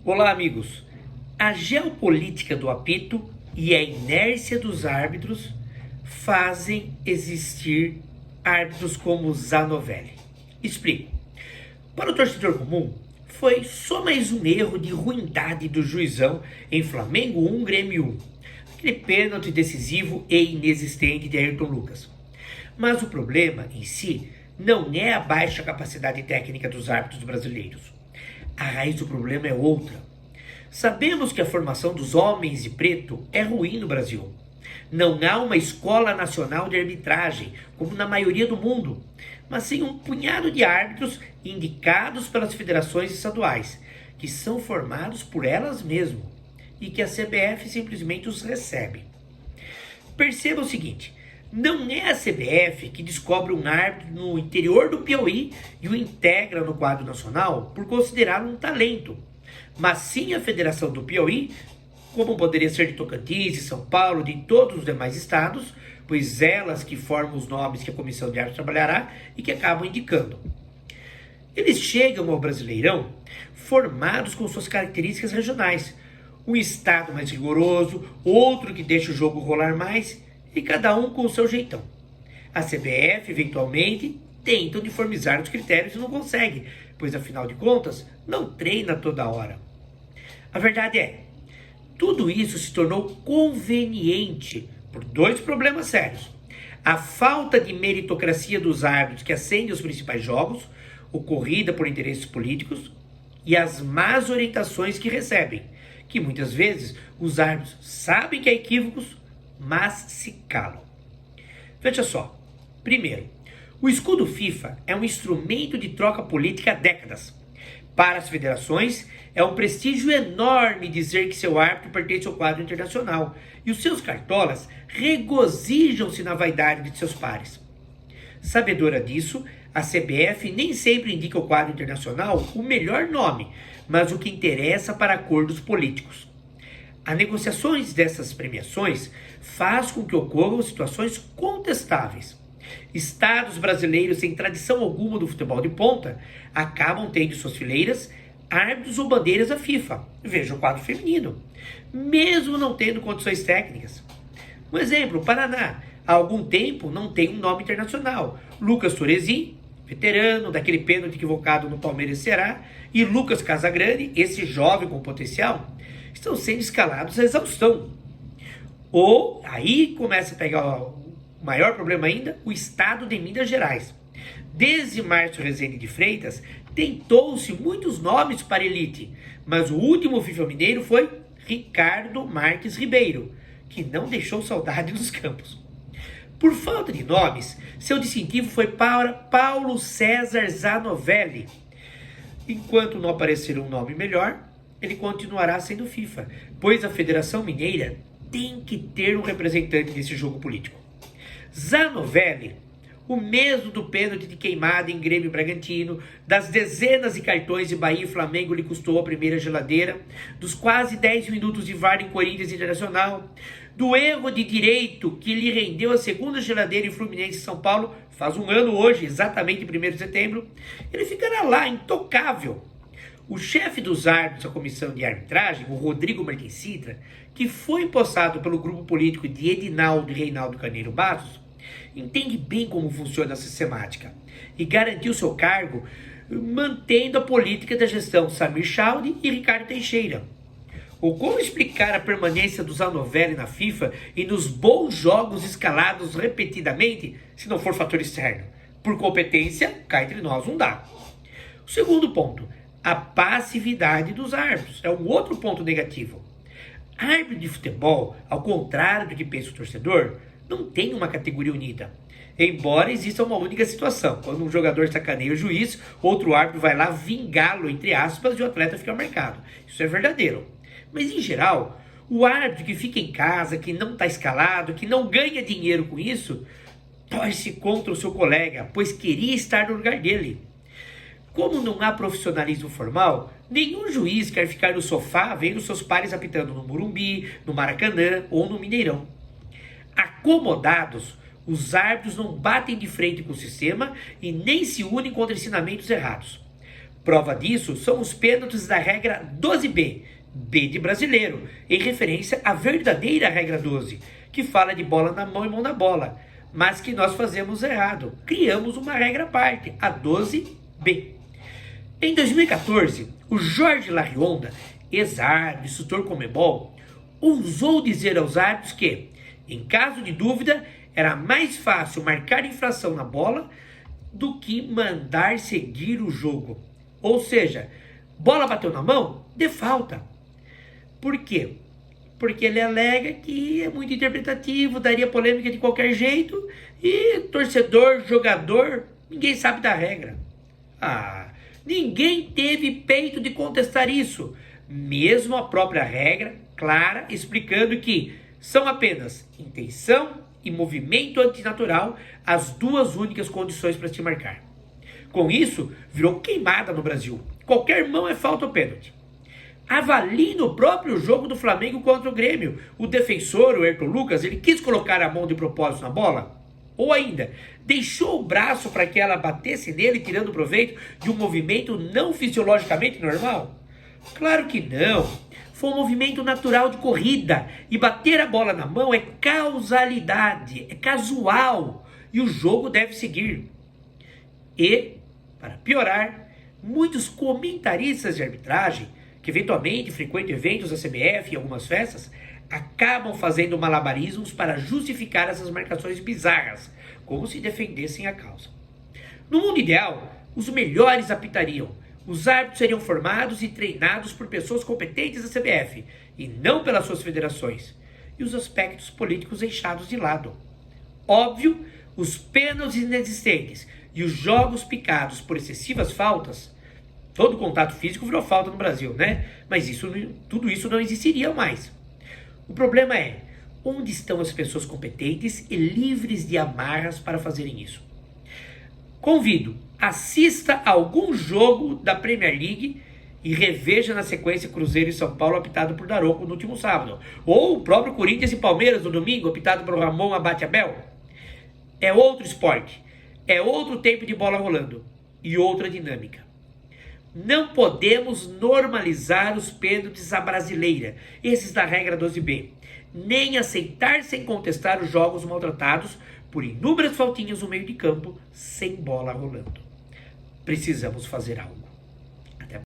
Olá, amigos. A geopolítica do apito e a inércia dos árbitros fazem existir árbitros como Zanovelli. Explico. Para o torcedor comum, foi só mais um erro de ruindade do juizão em Flamengo 1, Grêmio 1. Aquele pênalti decisivo e inexistente de Ayrton Lucas. Mas o problema em si não é a baixa capacidade técnica dos árbitros brasileiros. A raiz do problema é outra. Sabemos que a formação dos homens de preto é ruim no Brasil. Não há uma escola nacional de arbitragem, como na maioria do mundo, mas sim um punhado de árbitros indicados pelas federações estaduais, que são formados por elas mesmas e que a CBF simplesmente os recebe. Perceba o seguinte: não é a CBF que descobre um árbitro no interior do Piauí e o integra no quadro nacional por considerá-lo um talento, mas sim a Federação do Piauí, como poderia ser de Tocantins, de São Paulo, de todos os demais estados, pois elas que formam os nomes que a comissão de árbitros trabalhará e que acabam indicando. Eles chegam ao Brasileirão formados com suas características regionais, um estado mais rigoroso, outro que deixa o jogo rolar mais, e cada um com o seu jeitão. A CBF, eventualmente, tenta uniformizar os critérios e não consegue, pois afinal de contas, não treina toda hora. A verdade é, tudo isso se tornou conveniente por dois problemas sérios: a falta de meritocracia dos árbitros que acendem os principais jogos, ocorrida por interesses políticos, e as más orientações que recebem, que muitas vezes os árbitros sabem que há equívocos, mas se calam. Veja só. Primeiro, o escudo FIFA é um instrumento de troca política há décadas. Para as federações, é um prestígio enorme dizer que seu árbitro pertence ao quadro internacional, e os seus cartolas regozijam-se na vaidade de seus pares. Sabedora disso, a CBF nem sempre indica ao quadro internacional o melhor nome, mas o que interessa para acordos políticos. As negociações dessas premiações faz com que ocorram situações contestáveis. Estados brasileiros sem tradição alguma do futebol de ponta acabam tendo em suas fileiras árbitros ou bandeiras da FIFA. Veja o quadro feminino, mesmo não tendo condições técnicas. Um exemplo, o Paraná, há algum tempo não tem um nome internacional. Lucas Torrezin, veterano daquele pênalti equivocado no Palmeiras e Ceará, e Lucas Casagrande, esse jovem com potencial, estão sendo escalados à exaustão. Ou, aí começa a pegar o maior problema ainda, o estado de Minas Gerais. Desde Márcio Rezende de Freitas, tentou-se muitos nomes para elite, mas o último FIFA mineiro foi Ricardo Marques Ribeiro, que não deixou saudade nos campos. Por falta de nomes, seu distintivo foi para Paulo César Zanovelli. Enquanto não aparecer um nome melhor, ele continuará sendo FIFA, pois a Federação Mineira tem que ter um representante nesse jogo político. Zanovelli, o mesmo do pênalti de queimada em Grêmio e Bragantino, das dezenas de cartões de Bahia e Flamengo lhe custou a primeira geladeira, dos quase 10 minutos de VAR em Corinthians Internacional, do erro de direito que lhe rendeu a segunda geladeira em Fluminense e São Paulo, faz um ano hoje, exatamente 1º de setembro, ele ficará lá, intocável. O chefe dos árbitros da comissão de arbitragem, o Rodrigo Martins Sintra, que foi empossado pelo grupo político de Edinaldo e Reinaldo Carneiro Bastos, entende bem como funciona a sistemática e garantiu seu cargo mantendo a política da gestão Samir Chaudi e Ricardo Teixeira. Ou como explicar a permanência do Zanovelli na FIFA e nos bons jogos escalados repetidamente, se não for fator externo? Por competência, cá entre nós não dá. O segundo ponto, a passividade dos árbitros, é um outro ponto negativo. Árbitro de futebol, ao contrário do que pensa o torcedor, não tem uma categoria unida. Embora exista uma única situação: quando um jogador sacaneia o juiz, outro árbitro vai lá vingá-lo, entre aspas, e o atleta fica marcado. Isso é verdadeiro. Mas em geral, o árbitro que fica em casa, que não está escalado, que não ganha dinheiro com isso, torce contra o seu colega, pois queria estar no lugar dele. Como não há profissionalismo formal, nenhum juiz quer ficar no sofá vendo seus pares apitando no Morumbi, no Maracanã ou no Mineirão. Acomodados, os árbitros não batem de frente com o sistema e nem se unem contra ensinamentos errados. Prova disso são os pênaltis da regra 12B, B de brasileiro, em referência à verdadeira regra 12, que fala de bola na mão e mão na bola, mas que nós fazemos errado. Criamos uma regra à parte, a 12B. Em 2014, o Jorge Larrionda, ex-árbitro, instrutor Conmebol, ousou dizer aos árbitros que, em caso de dúvida, era mais fácil marcar infração na bola do que mandar seguir o jogo. Ou seja, bola bateu na mão, dê falta. Por quê? Porque ele alega que é muito interpretativo, daria polêmica de qualquer jeito e torcedor, jogador, ninguém sabe da regra. Ninguém teve peito de contestar isso. Mesmo a própria regra, clara, explicando que são apenas intenção e movimento antinatural as duas únicas condições para te marcar. Com isso, virou queimada no Brasil. Qualquer mão é falta ou pênalti. Avalie no próprio jogo do Flamengo contra o Grêmio. O defensor, o Ayrton Lucas, ele quis colocar a mão de propósito na bola? Ou ainda, deixou o braço para que ela batesse nele, tirando proveito de um movimento não fisiologicamente normal? Claro que não. Foi um movimento natural de corrida. E bater a bola na mão é causalidade, é casual. E o jogo deve seguir. E, para piorar, muitos comentaristas de arbitragem, que eventualmente frequentam eventos da CBF e algumas festas, acabam fazendo malabarismos para justificar essas marcações bizarras, como se defendessem a causa. No mundo ideal, os melhores apitariam. Os árbitros seriam formados e treinados por pessoas competentes da CBF, e não pelas suas federações, e os aspectos políticos deixados de lado. Óbvio, os pênaltis inexistentes e os jogos picados por excessivas faltas, todo contato físico virou falta no Brasil, né? Mas tudo isso não existiria mais. O problema é, onde estão as pessoas competentes e livres de amarras para fazerem isso? Convido, assista a algum jogo da Premier League e reveja na sequência Cruzeiro e São Paulo apitado por Daronco no último sábado. Ou o próprio Corinthians e Palmeiras no domingo apitado por Ramon Abate Abel. É outro esporte, é outro tempo de bola rolando e outra dinâmica. Não podemos normalizar os pênaltis à brasileira, esses da regra 12B, nem aceitar sem contestar os jogos maltratados por inúmeras faltinhas no meio de campo sem bola rolando. Precisamos fazer algo.